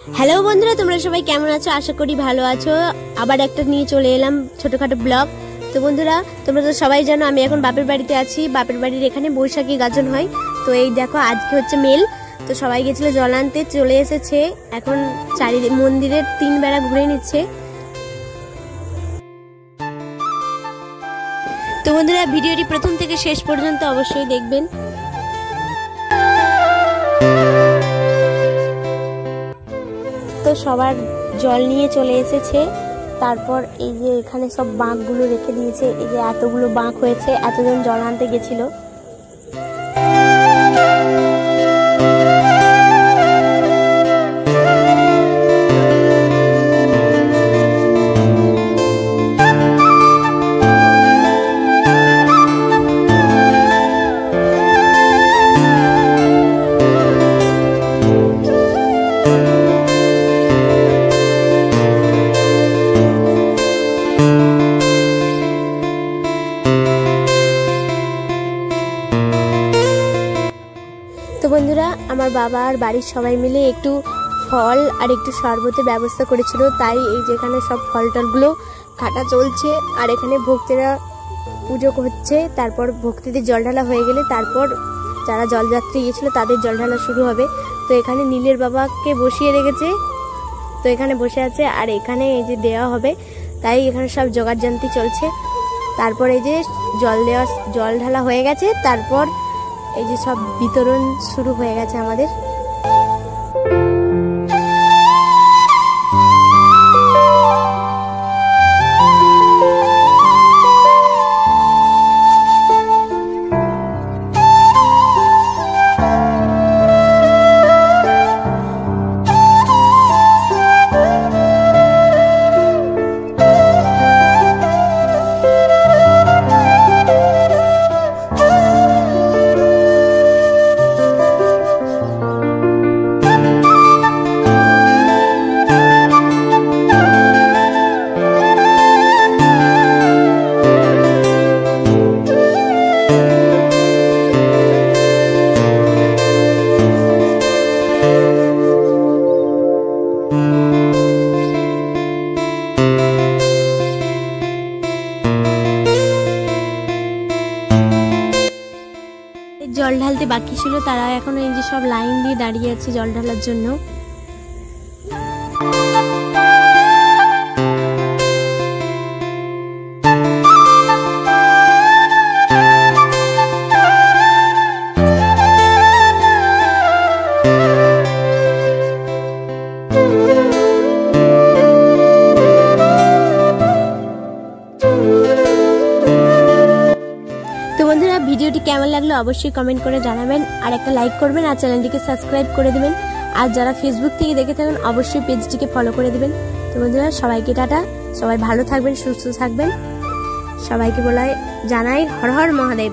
Hello বন্ধুরা, তোমরা সবাই কেমন আছো? আশা করি ভালো আছো। আবার একটা নিয়ে চলে এলাম ছোটখাটো ব্লগ। তো বন্ধুরা, তোমরা তো সবাই জানো আমি এখন বাপের বাড়িতে আছি। বাপের বাড়ির এখানে বৈশাখী গাজন হয়। তো এই দেখো আজকে হচ্ছে মেল। তো সবাই গেছিল জল আনতে, চলে এসেছে। এখন চারিদিক মন্দিরের 3 বেড়া ঘুরে নিচ্ছে। তো বন্ধুরা, ভিডিওটি প্রথম থেকে শেষ পর্যন্ত অবশ্যই দেখবেন। তো সবার জল নিয়ে চলে এসেছে। তারপর এই যে এখানে সব বাঁকগুলো রেখে দিয়েছে। এই যে এতগুলো বাঁক হয়েছে, এতজন জল আনতে গেছিল। তো বন্ধুরা, আমার বাবা আর বাড়ির সবাই মিলে একটু ফল আর একটু শরবতের ব্যবস্থা করেছিল। তাই এই যেখানে সব ফল টলগুলো কাটা চলছে। আর এখানে ভক্তরা পুজো হচ্ছে। তারপর ভক্তিদের জল ঢালা হয়ে গেলে তারপর যারা জলযাত্রী গিয়েছিল তাদের জল ঢালা শুরু হবে। তো এখানে নীলের বাবাকে বসিয়ে রেখেছে। তো এখানে বসে আছে আর এখানে এই যে দেওয়া হবে, তাই এখানে সব জোগাড়যন্ত্রী চলছে। তারপর এই যে জল ঢালা হয়ে গেছে। তারপর এই যে সব বিতরণ শুরু হয়ে গেছে আমাদের। জল ঢালতে বাকি ছিল, তারা এখন এই যে সব লাইন দিয়ে দাঁড়িয়ে আছে জল ঢালার জন্য। বন্ধুরা, ভিডিওটি কেমন লাগলো অবশ্যই কমেন্ট করে জানাবেন। আর একটা লাইক করবেন আর চ্যানেলটিকে সাবস্ক্রাইব করে দেবেন। আর যারা ফেসবুক থেকে দেখে থাকেন অবশ্যই পেজটিকে ফলো করে দেবেন। তো বন্ধুরা, সবাইকে টাটা। সবাই ভালো থাকবেন, সুস্থ থাকবেন। সবাইকে জানাই হর হর মহাদেব।